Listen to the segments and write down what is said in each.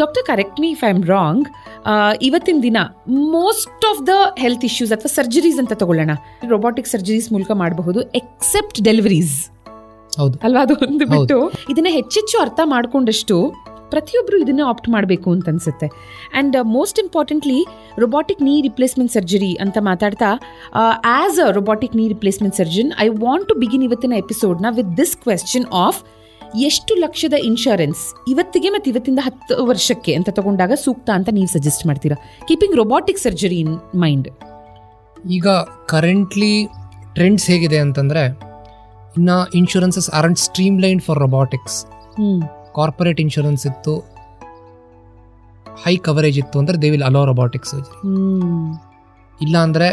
Doctor, correct me if I am wrong, ಇವತ್ತಿನ ದಿನ most of the health issues ಅಥವಾ surgeries ಅಂತ ತಗೊಳ್ಳೋಣ, ರೊಬಾಟಿಕ್ ಸರ್ಜರೀಸ್ ಮೂಲಕ ಮಾಡಬಹುದು ಎಕ್ಸೆಪ್ಟ್ ಡೆಲಿವರೀಸ್. ಹೌದು ಅಲ್ವಾ? ಅದು ಒಂದು ಬಿಟ್ಟು ಇದನ್ನ ಹೆಚ್ಚೆಚ್ಚು ಅರ್ಥ ಮಾಡ್ಕೊಂಡಷ್ಟು ಪ್ರತಿಯೊಬ್ಬರು ಇದನ್ನೇ ಆಪ್ಟ್ ಮಾಡಬೇಕು ಅಂತ ಅನ್ಸುತ್ತೆ. And most importantly robotic knee replacement surgery ಅಂತ ಮಾತಾಡ್ತಾ, as a robotic knee replacement surgeon I want to begin ಇವತ್ತಿನ ಎಪಿಸೋಡ್ನ ವಿತ್ ದಿಸ್ ಕ್ವೆಶ್ಚನ್ ಆಫ್ ಎಷ್ಟು ಲಕ್ಷದ ಇನ್ಶೂರೆನ್ಸ್ ಇವತ್ತಿಗೆ ಮತ್ತು ಇವತ್ತಿಂದ 10 ವರ್ಷಕ್ಕೆ ಅಂತ ತಗೊಂಡಾಗ ಸೂಕ್ತ ಅಂತ ನೀವು ಸಜೆಸ್ಟ್ ಮಾಡ್ತೀರಾ, keeping robotic surgery in mind? ಈಗ ಕರೆಂಟ್ಲಿ ಟ್ರೆಂಡ್ಸ್ ಹೇಗಿದೆ ಅಂತಂದರೆ, ಇನ್ನು insurances aren't stream line for robotics. Corporate insurance ಇತ್ತು, ಹೈ ಕವರೇಜ್ ಇತ್ತು ಅಂದರೆ they will hello robotic surgery. ಇಲ್ಲ ಅಂದರೆ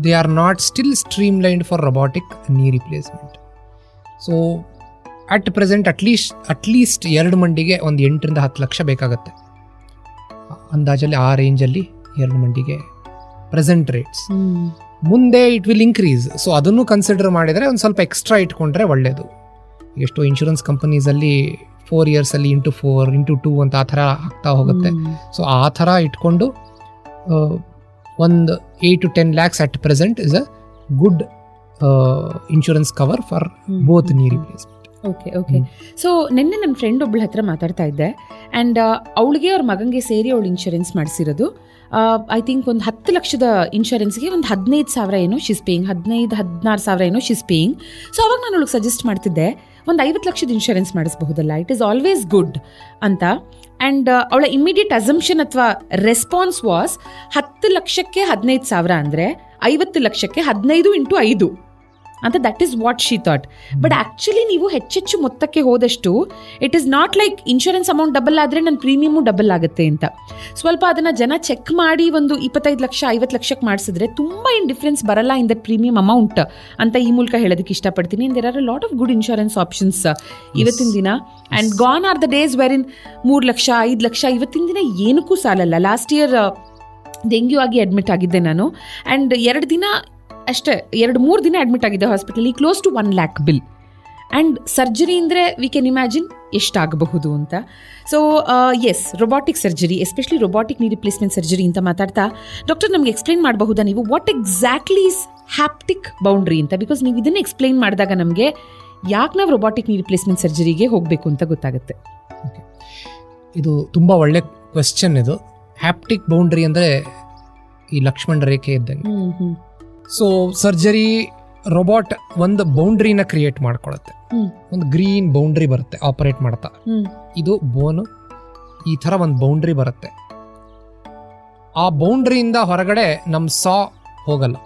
they are not still stream lined for robotic knee replacement. So at present at least 2 ಮಂಡಿಗೆ ಒಂದು 8 ರಿಂದ 10 ಲಕ್ಷ ಬೇಕಾಗತ್ತೆ ಅಂದಾಜಲ್ಲಿ. ಆ ರೇಂಜಲ್ಲಿ 2 ಮಂಡಿಗೆ ಪ್ರೆಸೆಂಟ್ ರೇಟ್ಸ್. ಮುಂದೆ ಇಟ್ ವಿಲ್ ಇನ್ಕ್ರೀಸ್. ಸೊ ಅದನ್ನು ಕನ್ಸಿಡರ್ ಮಾಡಿದರೆ ಒಂದು ಸ್ವಲ್ಪ ಎಕ್ಸ್ಟ್ರಾ ಇಟ್ಕೊಂಡ್ರೆ ಒಳ್ಳೆಯದು. ಎಷ್ಟೋ ಇನ್ಶೂರೆನ್ಸ್ ಕಂಪನೀಸಲ್ಲಿ 4 ಇಯರ್ಸಲ್ಲಿ ಇಂಟು 4 ಇಂಟು 2 ಅಂತ ಆ ಥರ ಆಗ್ತಾ ಹೋಗುತ್ತೆ. ಸೊ ಆ ಥರ ಇಟ್ಕೊಂಡು ಒಂದು 8 to 10 lakhs at present is a good insurance cover for both ನೀ ರಿಪ್ಲೇಸ್ಮೆಂಟ್. ಓಕೆ. ಸೊ ನಿನ್ನೆ ನನ್ನ ಫ್ರೆಂಡ್ ಒಬ್ಬಳ ಹತ್ರ ಮಾತಾಡ್ತಾ ಇದ್ದೆ, ಆ್ಯಂಡ್ ಅವಳಿಗೆ ಅವ್ರ ಮಗನಿಗೆ ಸೇರಿ ಅವಳು ಇನ್ಶೂರೆನ್ಸ್ ಮಾಡಿಸಿರೋದು. ಐ ಥಿಂಕ್ ಒಂದು 10 ಲಕ್ಷದ ಇನ್ಶೂರೆನ್ಸ್ಗೆ ಒಂದು 15,000 ಏನೋ ಶೀಸ್ ಪೇಯಿಂಗ್, 16,000 ಏನೋ ಶೀಸ್ ಪೇಯಿಂಗ್. ಸೊ ಅವಾಗ ನಾನು ಅವಳಿಗೆ ಸಜೆಸ್ಟ್ ಮಾಡ್ತಿದ್ದೆ, ಒಂದು 50 ಲಕ್ಷದ ಇನ್ಶೂರೆನ್ಸ್ ಮಾಡಿಸಬಹುದಲ್ಲ, ಇಟ್ ಈಸ್ ಆಲ್ವೇಸ್ ಗುಡ್ ಅಂತ. ಆ್ಯಂಡ್ ಅವಳ ಇಮಿಡಿಯೇಟ್ ಅಸಂಪ್ಷನ್ ಅಥವಾ ರೆಸ್ಪಾನ್ಸ್ ವಾಸ್ 10 ಲಕ್ಷಕ್ಕೆ 15,000 ಅಂದರೆ 50 ಲಕ್ಷಕ್ಕೆ 15 into 5 ಅಂತ. That is what she thought. But actually ನೀವು ಹೆಚ್ಚೆಚ್ಚು ಮೊತ್ತಕ್ಕೆ ಹೋದಷ್ಟು it is not like insurance amount double ಆದರೆ ನನ್ನ ಪ್ರೀಮಿಯಮು ಡಬಲ್ ಆಗುತ್ತೆ ಅಂತ. ಸ್ವಲ್ಪ ಅದನ್ನು ಜನ ಚೆಕ್ ಮಾಡಿ ಒಂದು 25 ಲಕ್ಷ 50 ಲಕ್ಷಕ್ಕೆ ಮಾಡಿಸಿದ್ರೆ ತುಂಬ ಏನು ಡಿಫ್ರೆನ್ಸ್ ಬರಲ್ಲ ಇನ್ ದಟ್ ಪ್ರೀಮಿಯಂ ಅಮೌಂಟ್ ಅಂತ ಈ ಮೂಲಕ ಹೇಳೋದಕ್ಕೆ ಇಷ್ಟಪಡ್ತೀನಿ. There are a lot of good insurance options ಇವತ್ತಿನ ದಿನ. And gone are the days where in 3 lakh 5 lakh ಇವತ್ತಿನ ದಿನ ಏನಕ್ಕೂ ಸಾಲಲ್ಲ. ಲಾಸ್ಟ್ ಇಯರ್ ಡೆಂಗ್ಯೂ ಆಗಿ ಅಡ್ಮಿಟ್ ಆಗಿದ್ದೆ ನಾನು, ಆ್ಯಂಡ್ 2 ದಿನ ಅಷ್ಟೇ, 2-3 ದಿನ ಅಡ್ಮಿಟ್ ಆಗಿದೆ ಹಾಸ್ಪಿಟಲಿ, close to 1 lakh bill. And surgery ಅಂದರೆ ವಿ ಕ್ಯಾನ್ ಇಮ್ಯಾಜಿನ್ ಎಷ್ಟಾಗಬಹುದು ಅಂತ. So yes, robotic surgery, especially robotic knee replacement surgery ಅಂತ ಮಾತಾಡ್ತಾ, ಡಾಕ್ಟರ್ ನಮಗೆ ಎಕ್ಸ್ಪ್ಲೈನ್ ಮಾಡಬಹುದಾ ನೀವು what exactly is haptic boundary ಅಂತ? ಬಿಕಾಸ್ ನೀವು ಇದನ್ನು ಎಕ್ಸ್ಪ್ಲೈನ್ ಮಾಡಿದಾಗ ನಮಗೆ ಯಾಕೆ ನಾವು ರೊಬಾಟಿಕ್ ನೀ ರಿಪ್ಲೇಸ್ಮೆಂಟ್ ಸರ್ಜರಿಗೆ ಹೋಗಬೇಕು ಅಂತ ಗೊತ್ತಾಗುತ್ತೆ. ಇದು ತುಂಬ ಒಳ್ಳೆ ಕ್ವೆಶ್ಚನ್. ಇದು ಹ್ಯಾಪ್ಟಿಕ್ ಬೌಂಡ್ರಿ ಅಂದರೆ ಈ ಲಕ್ಷ್ಮಣ ರೇಖೆ ಇದ್ದಂಗೆ. ಸೊ ಸರ್ಜರಿ ರೋಬೋಟ್ ಒಂದು ಬೌಂಡ್ರಿನ ಕ್ರಿಯೇಟ್ ಮಾಡ್ಕೊಳುತ್ತೆ, ಒಂದು ಗ್ರೀನ್ ಬೌಂಡ್ರಿ ಬರುತ್ತೆ ಆಪರೇಟ್ ಮಾಡ್ತಾ. ಇದು ಬೋನು, ಈ ಥರ ಒಂದು ಬೌಂಡ್ರಿ ಬರುತ್ತೆ. ಆ ಬೌಂಡ್ರಿಯಿಂದ ಹೊರಗಡೆ ನಮ್ಮ ಸಾ ಹೋಗಲ್ಲ.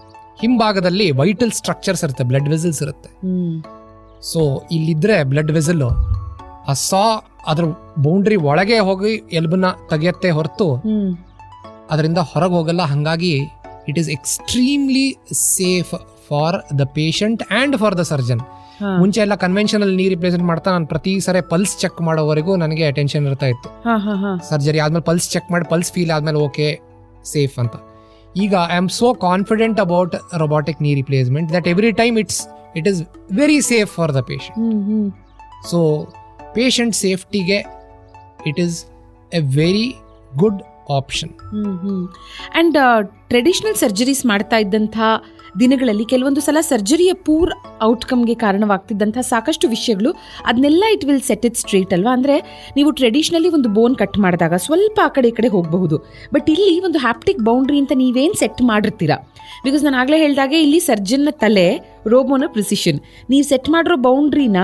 ಹಿಂಭಾಗದಲ್ಲಿ ವೈಟಲ್ ಸ್ಟ್ರಕ್ಚರ್ಸ್ ಇರುತ್ತೆ, ಬ್ಲಡ್ ವೆಸಲ್ಸ್ ಇರುತ್ತೆ. ಸೊ ಇಲ್ಲಿದ್ರೆ ಬ್ಲಡ್ ವೆಸಲ್ ಆ ಸಾ ಅದ್ರ ಬೌಂಡ್ರಿ ಒಳಗೆ ಹೋಗಿ ಎಲ್ಬನ್ನ ತೆಗೆಯತ್ತೆ ಹೊರತು ಅದರಿಂದ ಹೊರಗೆ ಹೋಗಲ್ಲ. ಹಾಗಾಗಿ it is extremely safe for the patient and for the surgeon. ಮುಂಚೆ ಎಲ್ಲ ಕನ್ವೆನ್ಷನಲ್ ನೀ ರಿಪ್ಲೇಸ್ಮೆಂಟ್ ಮಾಡ್ತಾ ನಾನು ಪ್ರತಿ ಸರಿ ಪಲ್ಸ್ ಚೆಕ್ ಮಾಡೋವರೆಗೂ ನನಗೆ ಟೆನ್ಷನ್ ಇರ್ತಾ ಇತ್ತು. ಸರ್ಜರಿ ಆದ್ಮೇಲೆ ಪಲ್ಸ್ ಚೆಕ್ ಮಾಡಿ ಪಲ್ಸ್ ಫೀಲ್ ಆದ್ಮೇಲೆ ಓಕೆ ಸೇಫ್ ಅಂತ. ಈಗ I am so confident about robotic knee replacement that every time it is very safe for the patient. So patient ಸೇಫ್ಟಿಗೆ it is a very good option. And traditional surgeries ಮಾಡ್ತಾ ಇದ್ದಂಥ ದಿನಗಳಲ್ಲಿ ಕೆಲವೊಂದು ಸಲ ಸರ್ಜರಿಯ poor ಔಟ್ಕಮ್ಗೆ ಕಾರಣವಾಗ್ತಿದ್ದಂಥ ಸಾಕಷ್ಟು ವಿಷಯಗಳು, ಅದನ್ನೆಲ್ಲ it will set it straight ಅಲ್ವಾ? ಅಂದರೆ ನೀವು ಟ್ರೆಡಿಷನಲಿ ಒಂದು ಬೋನ್ ಕಟ್ ಮಾಡಿದಾಗ ಸ್ವಲ್ಪ ಆ ಕಡೆ ಈ ಕಡೆ ಹೋಗಬಹುದು, ಬಟ್ ಇಲ್ಲಿ ಒಂದು ಹ್ಯಾಪ್ಟಿಕ್ ಬೌಂಡ್ರಿ ಅಂತ ನೀವೇನು ಸೆಟ್ ಮಾಡಿರ್ತೀರಾ. ಬಿಕಾಸ್ ನಾನು ಆಗಲೇ ಹೇಳಿದಾಗೆ ಇಲ್ಲಿ ಸರ್ಜನ್ನ ತಲೆ, ರೋಬೋನ ಪ್ರಿಸಿಷನ್. ನೀವು ಸೆಟ್ ಮಾಡಿರೋ ಬೌಂಡ್ರಿನ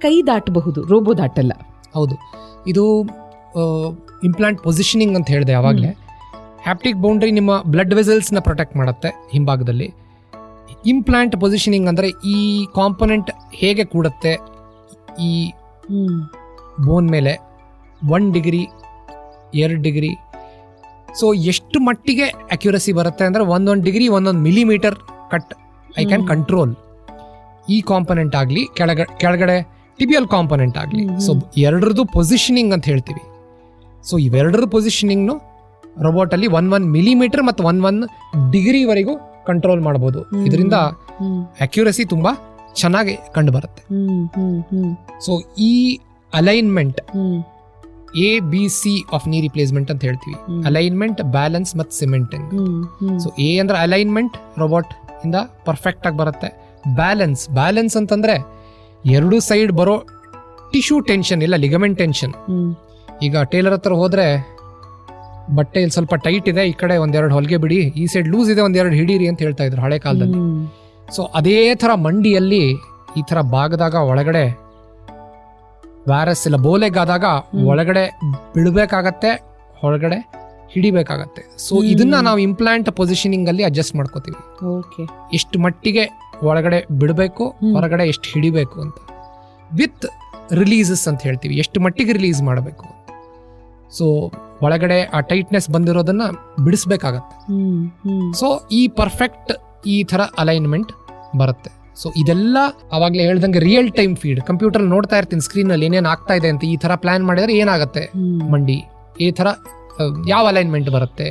ಕೈ ದಾಟಬಹುದು, ರೋಬೋ ದಾಟಲ್ಲ. ಹೌದು, ಇದು ಇಂಪ್ಲಾಂಟ್ ಪೊಸಿಷನಿಂಗ್ ಅಂತ ಹೇಳಿದೆ ಆವಾಗಲೇ. ಹ್ಯಾಪ್ಟಿಕ್ ಬೌಂಡ್ರಿ ನಿಮ್ಮ ಬ್ಲಡ್ ವೆಸಲ್ಸ್ನ ಪ್ರೊಟೆಕ್ಟ್ ಮಾಡುತ್ತೆ ಹಿಂಭಾಗದಲ್ಲಿ. ಇಂಪ್ಲಾಂಟ್ ಪೊಸಿಷನಿಂಗ್ ಅಂದರೆ ಈ ಕಾಂಪೊನೆಂಟ್ ಹೇಗೆ ಕೂಡುತ್ತೆ ಈ ಬೋನ್ ಮೇಲೆ 1 ಡಿಗ್ರಿ 2 ಡಿಗ್ರಿ. ಸೊ ಎಷ್ಟು ಮಟ್ಟಿಗೆ ಅಕ್ಯುರಸಿ ಬರುತ್ತೆ ಅಂದರೆ 1 degree 1 millimetre cut I can control. ಈ ಕಾಂಪೊನೆಂಟ್ ಆಗಲಿ ಕೆಳಗಡೆ ಟಿಬಿಯಲ್ ಕಾಂಪೊನೆಂಟ್ ಆಗಲಿ. ಸೊ ಎರಡರದ್ದು ಪೊಸಿಷನಿಂಗ್ ಅಂತ ಹೇಳ್ತೀವಿ. ಸೊ ಇವೆರಡರ ಪೊಸಿಷನಿಂಗ್ನು ರೋಬೋಟಲ್ಲಿ 1 ಮಿಲಿಮೀಟರ್ ಮತ್ತು 1 ಡಿಗ್ರಿವರೆಗೂ ಕಂಟ್ರೋಲ್ ಮಾಡಬಹುದು. ಇದರಿಂದ ಅಕ್ಯುರಸಿ ತುಂಬಾ ಚೆನ್ನಾಗಿ ಕಂಡು ಬರುತ್ತೆ. ಸೊ ಈ alignment ABC of knee replacement ಅಂತ ಹೇಳ್ತೀವಿ. ಅಲೈನ್ಮೆಂಟ್, ಬ್ಯಾಲೆನ್ಸ್ ಮತ್ತು ಸಿಮೆಂಟಿಂಗ್. ಸೊ ಎ ಅಂದ್ರೆ ಅಲೈನ್ಮೆಂಟ್, ರೋಬೋಟ್ ಇಂದ ಪರ್ಫೆಕ್ಟ್ ಆಗಿ ಬರುತ್ತೆ. ಬ್ಯಾಲೆನ್ಸ್ ಅಂತಂದ್ರೆ ಎರಡು ಸೈಡ್ ಬರೋ ಟಿಶ್ಯೂ ಟೆನ್ಷನ್ ಇಲ್ಲ, ಲಿಗಮೆಂಟ್ ಟೆನ್ಷನ್. ಈಗ ಟೇಲರ್ ಹತ್ರ ಹೋದ್ರೆ ಬಟ್ಟೆ ಇಲ್ಲಿ ಸ್ವಲ್ಪ ಟೈಟ್ ಇದೆ, ಈ ಕಡೆ ಒಂದೆರಡು ಹೊಲಿಗೆ ಬಿಡಿ, ಈ ಸೈಡ್ ಲೂಸ್ ಇದೆ ಒಂದೆರಡು ಹಿಡೀರಿ ಅಂತ ಹೇಳ್ತಾ ಇದ್ರು ಹಳೆ ಕಾಲದಲ್ಲಿ. ಸೊ ಅದೇ ಥರ ಮಂಡಿಯಲ್ಲಿ ಈ ಥರ ಬಾಗದಾಗ ಒಳಗಡೆ ವ್ಯಾರಸ್ ಇಲ್ಲ ಬೋಲೆಗಾದಾಗ ಒಳಗಡೆ ಬಿಡಬೇಕಾಗತ್ತೆ, ಹೊರಗಡೆ ಹಿಡಿಬೇಕಾಗತ್ತೆ. ಸೊ ಇದನ್ನ ನಾವು ಇಂಪ್ಲಾಂಟ್ ಪೊಸಿಷನಿಂಗ್ ಅಲ್ಲಿ ಅಡ್ಜಸ್ಟ್ ಮಾಡ್ಕೋತೀವಿ. ಎಷ್ಟು ಮಟ್ಟಿಗೆ ಒಳಗಡೆ ಬಿಡಬೇಕು, ಹೊರಗಡೆ ಎಷ್ಟು ಹಿಡಿಬೇಕು ಅಂತ. ವಿತ್ ರಿಲೀಸಸ್ ಅಂತ ಹೇಳ್ತೀವಿ, ಎಷ್ಟು ಮಟ್ಟಿಗೆ ರಿಲೀಸ್ ಮಾಡಬೇಕು. ಸೊ ಒಳಗಡೆ ಆ ಟೈಟ್ನೆಸ್ ಬಂದಿರೋದನ್ನ ಬಿಡಿಸ್ಬೇಕಾಗತ್ತೆ. ಸೊ ಈ ಪರ್ಫೆಕ್ಟ್ ಈ ಥರ ಅಲೈನ್ಮೆಂಟ್ ಬರುತ್ತೆ. ಸೊ ಇದೆಲ್ಲ ಅವಾಗಲೇ ಹೇಳ್ದಂಗೆ ರಿಯಲ್ ಟೈಮ್ ಫೀಡ್, ಕಂಪ್ಯೂಟರ್ ನೋಡ್ತಾ ಇರ್ತೀನಿ ಸ್ಕ್ರೀನಲ್ಲಿ ಏನೇನು ಆಗ್ತಾ ಇದೆ ಅಂತ. ಈ ಥರ ಪ್ಲಾನ್ ಮಾಡಿದ್ರೆ ಏನಾಗುತ್ತೆ ಮಂಡಿ, ಈ ಥರ ಯಾವ ಅಲೈನ್ಮೆಂಟ್ ಬರುತ್ತೆ,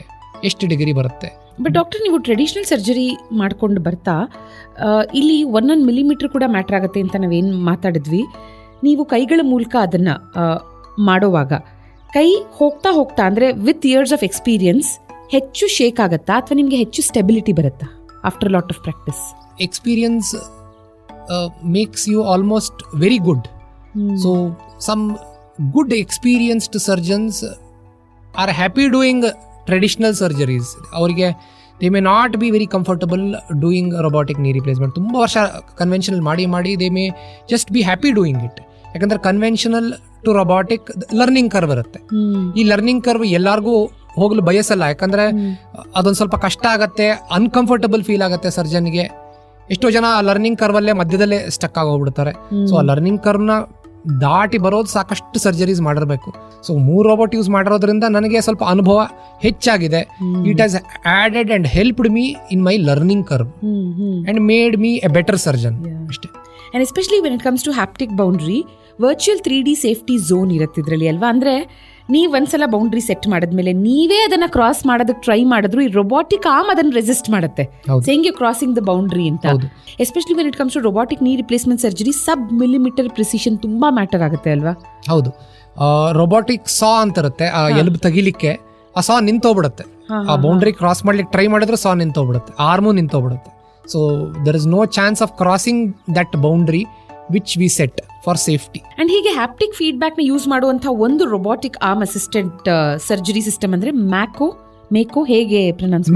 ಎಷ್ಟು ಡಿಗ್ರಿ ಬರುತ್ತೆ. ಬಟ್ ಡಾಕ್ಟರ್, ನೀವು ಟ್ರೆಡಿಷನಲ್ ಸರ್ಜರಿ ಮಾಡ್ಕೊಂಡು ಬರ್ತಾ ಇಲ್ಲಿ 1 ಮಿಲಿಮೀಟರ್ ಕೂಡ ಮ್ಯಾಟರ್ ಆಗುತ್ತೆ ಅಂತ ನಾವೇನು ಮಾತಾಡಿದ್ವಿ. ನೀವು ಕೈಗಳ ಮೂಲಕ ಅದನ್ನು ಮಾಡೋವಾಗ ಕೈ ಹೋಗ್ತಾ ಅಂದರೆ ವಿತ್ ಇಯರ್ಸ್ ಆಫ್ ಎಕ್ಸ್ಪೀರಿಯನ್ಸ್ ಹೆಚ್ಚು ಶೇಕ್ ಆಗುತ್ತಾ ಅಥವಾ ನಿಮಗೆ ಹೆಚ್ಚು ಸ್ಟೆಬಿಲಿಟಿ ಬರುತ್ತಾ after lot of practice? Experience makes you almost very good. So some good experienced surgeons are happy doing traditional surgeries. Avrige they may not be very comfortable doing robotic knee replacement. Tumba varsha conventional ಮಾಡಿ they may just be happy doing it. ಯಾಕಂದ್ರೆ conventional to robotic learning curve ಇರುತ್ತೆ. ಈ learning curve ಎಲ್ಲರಿಗೂ ಹೋಗಲು ಬಯಸಲ್ಲ, ಯಾಕಂದ್ರೆ ಅದೊಂದು ಸ್ವಲ್ಪ ಕಷ್ಟ ಆಗತ್ತೆ, ಅನ್ಕಂಫರ್ಟಬಲ್ ಫೀಲ್ ಆಗುತ್ತೆ ಸರ್ಜನ್ಗೆ. ಎಷ್ಟೋ ಜನ ಲರ್ನಿಂಗ್ ಕರ್ವಲ್ಲೇ ಮಧ್ಯದಲ್ಲೇ ಸ್ಟಕ್ ಆಗೋಗ್ಬಿಡ್ತಾರೆ. ಸೊ ಆ ಲರ್ನಿಂಗ್ ಕರ್ವ್ನ ದಾಟಿ ಬರೋದು ಸಾಕಷ್ಟು ಸರ್ಜರೀಸ್ ಮಾಡಿರಬೇಕು. ಸೊ 3 ರೋಬೋಟ್ ಯೂಸ್ ಮಾಡಿರೋದ್ರಿಂದ ನನಗೆ ಸ್ವಲ್ಪ ಅನುಭವ ಹೆಚ್ಚಾಗಿದೆ. It has added and helped me in my learning curve and made me a better surgeon ಅಷ್ಟೇ. And especially when it comes to haptic boundary, virtual 3D safety zone ಇರುತ್ತೆ ಇದರಲ್ಲಿ ಅಲ್ವಾ? ಅಂದರೆ ನೀವು ಒಂದ್ಸಲ ಬೌಂಡ್ರಿ ಸೆಟ್ ಮಾಡಿದ್ಮೇಲೆ ನೀವೇ ಅದನ್ನ ಕ್ರಾಸ್ ಮಾಡೋದಕ್ಕೆ ಟ್ರೈ ಮಾಡಿದ್ರು ಈ ರೊಬೋಟಿಕ್ ಆರ್ಮ್ ಅದನ್ನ ರೆಸಿಸ್ಟ್ ಮಾಡುತ್ತೆ, saying you crossing the boundary ಅಂತ. Especially when it comes to robotic knee replacement surgery, sub millimetre precision ತುಂಬಾ ಮ್ಯಾಟರ್ ಆಗುತ್ತೆ ಅಲ್ವಾ? ಹೌದು. ರೊಬೋಟಿಕ್ ಸಾ ಅಂತ ಇರುತ್ತೆ, ಆ ಎಲುಬು ತೆಗಿಲಿಕ್ಕೆ ಆ ಸಾ ನಿಂತೋಗ್ಬಿಡುತ್ತೆ. ಆ ಬೌಂಡ್ರಿ ಕ್ರಾಸ್ ಮಾಡ್ಲಿಕ್ಕೆ ಟ್ರೈ ಮಾಡಿದ್ರೆ ಸಾ ನಿಂತೋಗ್ಬಿಡುತ್ತೆ, ಆರ್ಮು ನಿಂತೋಗ್ಬಿಡುತ್ತೆ. So there is no chance of crossing that boundary which we set for safety. And ಹೀಗೆ ಹ್ಯಾಪ್ಟಿಕ್ ಫೀಡ್ಬ್ಯಾಕ್ ನ ಯೂಸ್ ಮಾಡುವಂತಹ ಒಂದು robotic arm assistant surgery system ಅಂದ್ರೆ ಮೇಕೋ ಹೇಗೆ ಪ್ರೊನೌನ್ಸ್?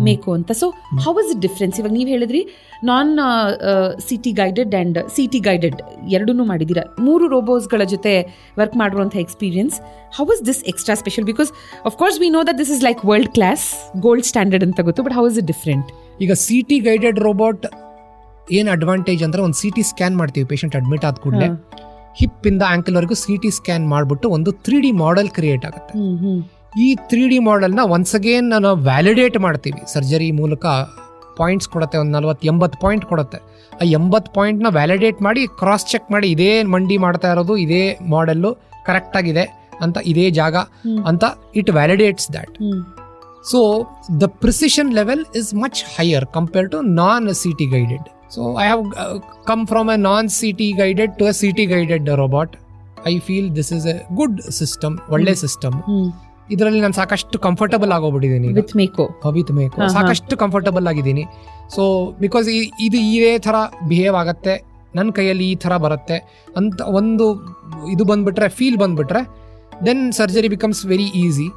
ಮೇಕೋ ಅಂತ. So how is it difference? ಇವಾಗ ನೀವು ಹೇಳಿದ್ರಿ non CT guided and CT guided ಎರಡನ್ನೂ ಮಾಡಿದ್ದೀರಾ, 3 ರೋಬೋಸ್ಗಳ ಜೊತೆ ವರ್ಕ್ ಮಾಡಿರುವಂತಹ experience. How is this extra special? Because of course we know that this is like world class, gold standard ಅಂತ ಗೊತ್ತು, but how is it different? ಈಗ CT guided robot ಏನು advantage ಅಂದ್ರೆ, ಒಂದು CT ಸ್ಕ್ಯಾನ್ ಮಾಡ್ತೀವಿ patient admit ಆದ ಕೂಡಲೇ, hip ಇಂದ ಆಂಕಲ್ ವರೆಗೂ CT ಸ್ಕ್ಯಾನ್ ಮಾಡ್ಬಿಟ್ಟು ಒಂದು 3D ಮಾಡೆಲ್ ಕ್ರಿಯೇಟ್ ಆಗುತ್ತೆ. ಈ 3D ಮಾಡೆಲ್ನ ಒನ್ಸ್ ಅಗೇನ್ ನಾವು ವ್ಯಾಲಿಡೇಟ್ ಮಾಡ್ತೀವಿ ಸರ್ಜರಿ ಮೂಲಕ. ಪಾಯಿಂಟ್ಸ್ ಕೊಡುತ್ತೆ, ಒಂದು 40-80 ಪಾಯಿಂಟ್ ಕೊಡುತ್ತೆ. ಆ 80 ಪಾಯಿಂಟ್ನ ವ್ಯಾಲಿಡೇಟ್ ಮಾಡಿ ಕ್ರಾಸ್ ಚೆಕ್ ಮಾಡಿ, ಇದೇ ಮಂಡಿ ಮಾಡ್ತಾ ಇರೋದು ಇದೇ ಮಾಡೆಲ್ಲು ಕರೆಕ್ಟ್ ಆಗಿದೆ ಅಂತ, ಇದೇ ಜಾಗ ಅಂತ it validates that. So the precision level is much higher compared to non CT guided. So I have come from a non-CT guided to a CT guided robot. I feel this is a good system, ಒಳ್ಳೆ system. ಇದರಲ್ಲಿ ನಾನು ಸಾಕಷ್ಟು comfortable ಆಗೋಗ್ಬಿಟ್ಟಿದ್ದೀನಿ with ಮೇಕೋ. ಸಾಕಷ್ಟು comfortable ಆಗಿದ್ದೀನಿ. So because ಇದು ಇದೇ ಥರ behave ಆಗತ್ತೆ, ನನ್ನ ಕೈಯಲ್ಲಿ ಈ ಥರ ಬರುತ್ತೆ ಅಂತ ಒಂದು ಇದು ಬಂದ್ಬಿಟ್ರೆ, ಫೀಲ್ ಬಂದ್ಬಿಟ್ರೆ, then surgery becomes very easy.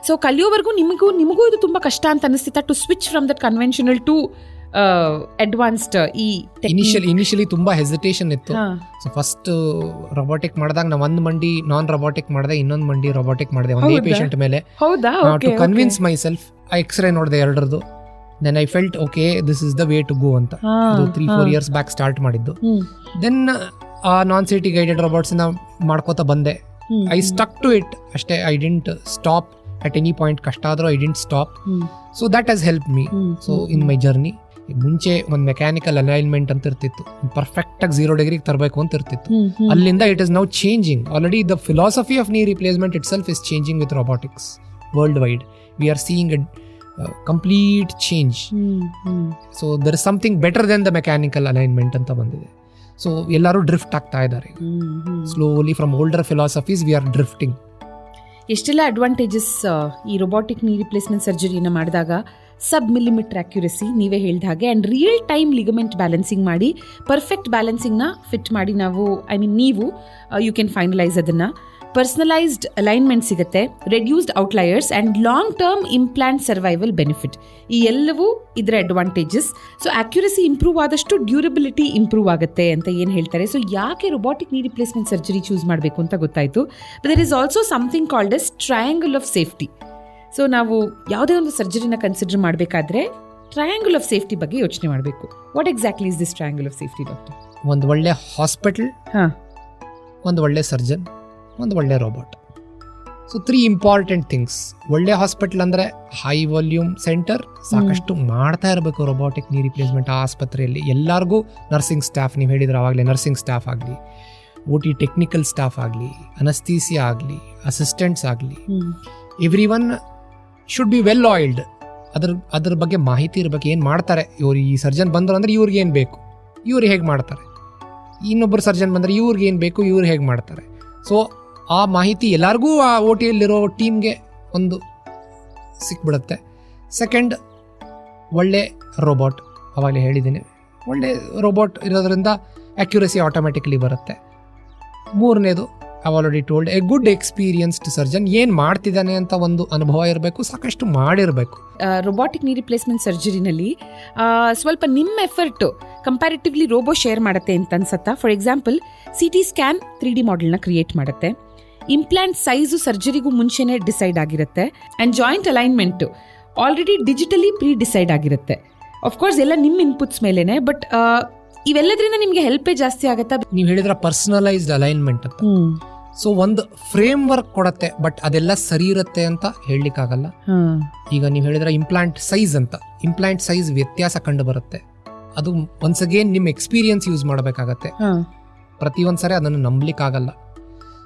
So ಕಲಿಯೋವರೆಗೂ ನಿಮಗೂ ಇದು ತುಂಬಾ ಕಷ್ಟ ಅಂತ ಅನಿಸ್ತಿತ್ತ to switch from that conventional to advanced? Initially ತುಂಬಾ ಹೆಸಿಟೇಷನ್ ಇತ್ತು. ಸೊ ಫಸ್ಟ್ ರೊಬೋಟಿಕ್ ಮಾಡಿದಾಗ ನಾವು ಒಂದು ಮಂಡಿ ನಾನ್ ರೊಬೋಟಿಕ್ ಮಾಡಿದೆ, ಇನ್ನೊಂದು ಮಂಡಿ ರೊಬೋಟಿಕ್ ಮಾಡಿದೆ ಒಂದೇ ಪೇಷಂಟ್ ಮೇಲೆ. To convince myself x ray ನೋಡಿದೆ ಎರಡರದ್ದು. Then I felt okay this is the way to go ಅಂತ. 3-4 years ಬ್ಯಾಕ್ ಸ್ಟಾರ್ಟ್ ಮಾಡಿದ್ದು. ದೆನ್ ಆ ನಾನ್ CT ಗೈಡೆಡ್ ರೋಬೋಟ್ಸ್ ಮಾಡ್ಕೋತಾ ಬಂದೆ. ಐ ಸ್ಟಕ್ ಟು ಇಟ್ ಅಷ್ಟೇ. I didn't stop at any point. ಕಷ್ಟ ಆದ್ರೂ I didn't stop. So that has help me. So in my journey ಮುಂಚೆ ಒಂದು ಮೆಕ್ಯಾನಿಕಲ್ ಅಲೈನ್ಮೆಂಟ್ ಅಂತ ಇರ್ತಿತ್ತು, ಪರ್ಫೆಕ್ಟ್ ಆಗಿ 0 ಡಿಗ್ರಿಗೆ ತರಬೇಕು ಅಂತ ಇರ್ತಿತ್ತು. ಅಲ್ಲಿಂದ it is now changing. Already the philosophy of knee replacement it self is changing with robotics world wide. We are seeing a complete change. So there is something better than the mechanical alignment ಅಂತ ಬಂದಿದೆ. So ಎಲ್ಲರೂ drift ಆಗ್ತಾ ಇದ್ದಾರೆ slowly from older philosophies we are drifting. ಎಷ್ಟೆಲ್ಲ advantages ಈ robotic knee replacement ಸರ್ಜರಿನ ಮಾಡಿದಾಗ, sub millimetre accuracy ನೀವೇ ಹೇಳಿದ ಹಾಗೆ, and real time ligament balancing ಮಾಡಿ ಪರ್ಫೆಕ್ಟ್ ಬ್ಯಾಲೆನ್ಸಿಂಗ್ನ ಫಿಟ್ ಮಾಡಿ ನಾವು ನೀವು ಯು ಕ್ಯಾನ್ ಫೈನಲೈಸ್ ಅದನ್ನು. ಪರ್ಸನಲೈಸ್ಡ್ ಅಲೈನ್ಮೆಂಟ್ ಸಿಗುತ್ತೆ, reduced outliers and long term implant survival benefit. ಈ ಎಲ್ಲವೂ ಇದರ ಅಡ್ವಾಂಟೇಜಸ್. ಸೊ ಅಕ್ಯುರಸಿ ಇಂಪ್ರೂವ್ ಆದಷ್ಟು ಡ್ಯೂರಬಿಲಿಟಿ ಇಂಪ್ರೂವ್ ಆಗುತ್ತೆ ಅಂತ ಏನು ಹೇಳ್ತಾರೆ. ಸೊ ಯಾಕೆ robotic knee replacement surgery choose ಮಾಡಬೇಕು ಅಂತ ಗೊತ್ತಾಯಿತು. But there is also something called as triangle of safety. So ನಾವು ಯಾವುದೇ ಒಂದು ಸರ್ಜರಿನ ಕನ್ಸಿಡರ್ ಮಾಡಬೇಕಾದ್ರೆ ಟ್ರಯಾಂಗಲ್ ಆಫ್ ಸೇಫ್ಟಿ ಬಗ್ಗೆ ಯೋಚನೆ ಮಾಡಬೇಕು. What exactly is this triangle of safety doctor? ಒಂದು ಒಳ್ಳೆ ಹಾಸ್ಪಿಟಲ್, ಒಂದು ಒಳ್ಳೆ ಸರ್ಜನ್, ಒಂದು ಒಳ್ಳೆ ರೋಬೋಟ್. So 3 important things. ಒಳ್ಳೆ ಹಾಸ್ಪಿಟಲ್ ಅಂದರೆ ಹೈ ವಾಲ್ಯೂಮ್ ಸೆಂಟರ್, ಸಾಕಷ್ಟು ಮಾಡ್ತಾ ಇರಬೇಕು ರೊಬಾಟಿಕ್ ನೀ ರಿಪ್ಲೇಸ್ಮೆಂಟ್ ಆ ಆಸ್ಪತ್ರೆಯಲ್ಲಿ. ಎಲ್ಲರಿಗೂ ನರ್ಸಿಂಗ್ ಸ್ಟಾಫ್, ನೀವು ಹೇಳಿದ್ರೆ ಆವಾಗಲೇ ನರ್ಸಿಂಗ್ ಸ್ಟಾಫ್ ಆಗಲಿ, OT ಟೆಕ್ನಿಕಲ್ ಸ್ಟಾಫ್ ಆಗಲಿ, ಅನಸ್ಥೀಸಿಯಾ ಆಗಲಿ, ಅಸಿಸ್ಟೆಂಟ್ಸ್ ಆಗಲಿ, every one should be well oiled. ಅದ್ರ ಬಗ್ಗೆ ಮಾಹಿತಿ ಇರಬೇಕು. ಏನು ಮಾಡ್ತಾರೆ ಇವ್ರು, ಈ ಸರ್ಜನ್ ಬಂದರು ಅಂದರೆ ಇವ್ರಿಗೆ ಏನು ಬೇಕು, ಇವ್ರು ಹೇಗೆ ಮಾಡ್ತಾರೆ, ಇನ್ನೊಬ್ಬರು ಸರ್ಜನ್ ಬಂದರೆ ಇವ್ರಿಗೆ ಏನು ಬೇಕು, ಇವ್ರು ಹೇಗೆ ಮಾಡ್ತಾರೆ. ಸೊ ಆ ಮಾಹಿತಿ ಎಲ್ಲರಿಗೂ ಆ OTಯಲ್ಲಿರೋ ಟೀಮ್ಗೆ ಒಂದು ಸಿಕ್ಬಿಡುತ್ತೆ. ಸೆಕೆಂಡ್, ಒಳ್ಳೆ ರೋಬೋಟ್. ಆವಾಗಲೇ ಹೇಳಿದ್ದೀನಿ, ಒಳ್ಳೆ ರೋಬೋಟ್ ಇರೋದ್ರಿಂದ ಅಕ್ಯುರಸಿ ಆಟೋಮೆಟಿಕ್ಲಿ ಬರುತ್ತೆ. ಮೂರನೇದು, I already told, A good experienced surgeon. ಏನು ಮಾಡ್ತಿದ್ದಾನೆ ಅಂತ ಒಂದು ಅನುಭವ ಇರಬೇಕು, ಸಾಕಷ್ಟು ಮಾಡಿರಬೇಕು. ರೊಬಾಟಿಕ್ ನೀ ರಿಪ್ಲೇಸ್ಮೆಂಟ್ ಸರ್ಜರಿನಲ್ಲಿ ಸ್ವಲ್ಪ ನಿಮ್ಮ ಎಫರ್ಟು ಕಂಪ್ಯಾರಿಟಿವ್ಲಿ ರೋಬೋ ಶೇರ್ ಮಾಡುತ್ತೆ ಅಂತ ಅನ್ಸತ್ತಾ? For example, CT scan 3D ಮಾಡೆಲ್ನ ಕ್ರಿಯೇಟ್ ಮಾಡುತ್ತೆ. ಇಂಪ್ಲಾಂಟ್ ಸೈಜು ಸರ್ಜರಿಗೂ ಮುಂಚೆನೇ ಡಿಸೈಡ್ ಆಗಿರುತ್ತೆ. And joint alignment already digitally pre decide ಆಗಿರುತ್ತೆ. ಆಫ್ಕೋರ್ಸ್ ಎಲ್ಲ ನಿಮ್ಮ ಇನ್ಪುಟ್ಸ್ ಮೇಲೇನೆ, ಬಟ್ ಇವೆಲ್ಲದ್ರಿಂದ ನಿಮಗೆ ಹೆಲ್ಪೇ ಜಾಸ್ತಿ ಆಗುತ್ತಾ? ನೀವು ಹೇಳಿದ್ರೆ ಪರ್ಸನಲೈಸ್ಡ್ ಅಲೈನ್ಮೆಂಟ್ ಅಂತ. ಸೊ ಒಂದು ಫ್ರೇಮ್ ವರ್ಕ್ ಕೊಡತ್ತೆ, ಬಟ್ ಅದೆಲ್ಲ ಸರಿ ಇರುತ್ತೆ ಅಂತ ಹೇಳಲಿಕ್ಕಾಗಲ್ಲ. ಈಗ ನೀವು ಹೇಳಿದ್ರೆ ಇಂಪ್ಲಾಂಟ್ ಸೈಜ್ ಅಂತ, ಇಂಪ್ಲಾಂಟ್ ಸೈಜ್ ವ್ಯತ್ಯಾಸ ಕಂಡು ಬರುತ್ತೆ. ಅದು ಒನ್ಸ್ ಅಗೇನ್ ನಿಮ್ಮ ಎಕ್ಸ್ಪೀರಿಯನ್ಸ್ ಯೂಸ್ ಮಾಡಬೇಕಾಗತ್ತೆ. ಪ್ರತಿಯೊಂದ್ಸರಿ ಅದನ್ನು ನಂಬಲಿಕ್ಕಾಗಲ್ಲ.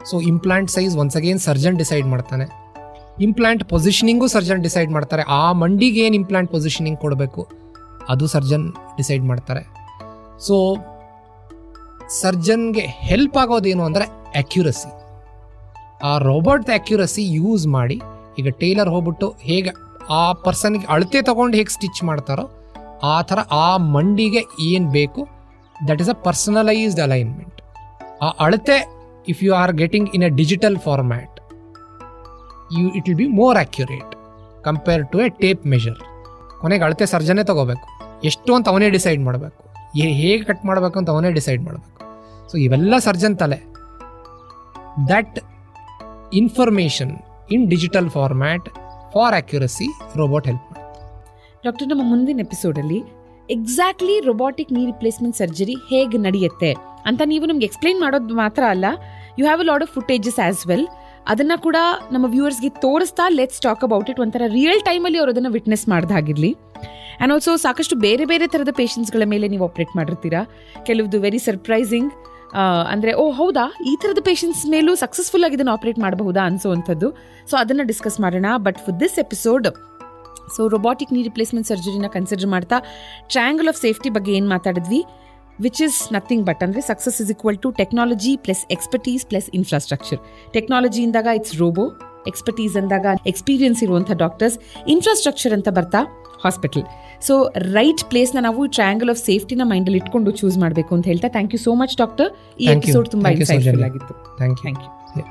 So implant size once again surgeon decide ಮಾಡ್ತಾನೆ. ಇಂಪ್ಲಾಂಟ್ ಪೊಸಿಷನಿಂಗು ಸರ್ಜನ್ ಡಿಸೈಡ್ ಮಾಡ್ತಾರೆ. ಆ ಮಂಡಿಗೆ ಏನು ಇಂಪ್ಲಾಂಟ್ ಪೊಸಿಷನಿಂಗ್ ಕೊಡಬೇಕು ಅದು ಸರ್ಜನ್ ಡಿಸೈಡ್ ಮಾಡ್ತಾರೆ. ಸೊ ಸರ್ಜನ್ಗೆ ಹೆಲ್ಪ್ ಆಗೋದೇನು ಅಂದರೆ ಅಕ್ಯುರಸಿ. ಆ ರೋಬೋಟ್ ಅಕ್ಯುರಸಿ ಯೂಸ್ ಮಾಡಿ, ಈಗ ಟೈಲರ್ ಹೋಗ್ಬಿಟ್ಟು ಹೇಗೆ ಆ ಪರ್ಸನ್ಗೆ ಅಳತೆ ತಗೊಂಡು ಹೇಗೆ ಸ್ಟಿಚ್ ಮಾಡ್ತಾರೋ ಆ ಥರ ಆ ಮಂಡಿಗೆ ಏನು ಬೇಕು, that is a personalised alignment. ಆ ಅಳತೆ if you are getting in a digital format, it will be more accurate compare to a tape measure. ಕೊನೆಗೆ ಅಳತೆ ಸರ್ಜನೇ ತಗೋಬೇಕು, ಎಷ್ಟು ಅಂತ ಅವನೇ ಡಿಸೈಡ್ ಮಾಡಬೇಕು, ಹೇಗೆ ಕಟ್ ಮಾಡಬೇಕು ಅಂತ ಅವನೇ ಡಿಸೈಡ್ ಮಾಡಬೇಕು. ಸೊ ಇವೆಲ್ಲ ಸರ್ಜನ್ ತಲೆ. That information in digital format for accuracy robot help ಮಾಡುತ್ತೆ. ಡಾಕ್ಟರ್, ನಮ್ಮ ಮುಂದಿನ ಎಪಿಸೋಡಲ್ಲಿ exactly robotic knee replacement surgery ಹೇಗೆ ನಡೆಯುತ್ತೆ ಅಂತ ನೀವು ನಮ್ಗೆ ಎಕ್ಸ್ಪ್ಲೈನ್ ಮಾಡೋದು ಮಾತ್ರ ಅಲ್ಲ, you have a lot of footages as well. ಅದನ್ನು ಕೂಡ ನಮ್ಮ ವ್ಯೂವರ್ಸ್ಗೆ ತೋರಿಸ್ತಾ ಲೆಟ್ಸ್ ಟಾಕ್ ಅಬೌಟ್ ಇಟ್. ಒಂಥರ ರಿಯಲ್ ಟೈಮಲ್ಲಿ ಅವರು ಅದನ್ನು ವಿಟ್ನೆಸ್ ಮಾಡ್ದಾಗಿರಲಿ. ಆ್ಯಂಡ್ ಆಲ್ಸೋ ಸಾಕಷ್ಟು ಬೇರೆ ಬೇರೆ ಥರದ ಪೇಷಂಟ್ಸ್ಗಳ ಮೇಲೆ ನೀವು ಆಪ್ರೇಟ್ ಮಾಡಿರ್ತೀರಾ. ಕೆಲವ್ದು ವೆರಿ ಸರ್ಪ್ರೈಸಿಂಗ್, ಅಂದರೆ ಓ ಹೌದಾ, ಈ ಥರದ ಪೇಷಂಟ್ಸ್ ಮೇಲೂ ಸಕ್ಸಸ್ಫುಲ್ ಆಗಿ ಇದನ್ನು ಆಪ್ರೇಟ್ ಮಾಡಬಹುದಾ ಅನಿಸೋವಂಥದ್ದು. ಸೊ ಅದನ್ನು ಡಿಸ್ಕಸ್ ಮಾಡೋಣ. But for this episode, so robotic knee replacement ಸರ್ಜರಿನ ಕನ್ಸಿಡರ್ ಮಾಡ್ತಾ ಟ್ರಯಾಂಗಲ್ ಆಫ್ ಸೇಫ್ಟಿ ಬಗ್ಗೆ ಏನು ಮಾತಾಡಿದ್ವಿ, ವಿಚ್ ಇಸ್ ನಥಿಂಗ್ ಬಟ್ ಅಂದರೆ success is equal to technology plus expertise plus infrastructure. Technology ಅಂದಾಗ ಇಟ್ಸ್ ರೋಬೋ, ಎಕ್ಸ್ಪರ್ಟೀಸ್ ಅಂದಾಗ ಎಕ್ಸ್ಪೀರಿಯನ್ಸ್ ಇರುವಂಥ ಡಾಕ್ಟರ್ಸ್, ಇನ್ಫ್ರಾಸ್ಟ್ರಕ್ಚರ್ ಅಂತ ಬರ್ತಾ ಹಾಸ್ಪಿಟಲ್. ಸೊ ರೈಟ್ ಪ್ಲೇಸ್ನ ನಾವು ಟ್ರಯಾಂಗಲ್ ಆಫ್ ಸೇಫ್ಟಿನ ಮೈಂಡಲ್ಲಿ ಇಟ್ಕೊಂಡು ಚೂಸ್ ಮಾಡಬೇಕು ಅಂತ ಹೇಳ್ತಾ, thank you so much doctor. ಈ ಎಪಿಸೋಡ್ ತುಂಬ ಇನ್ಸೈಟ್ಫುಲ್ ಆಗಿತ್ತು. Thank you.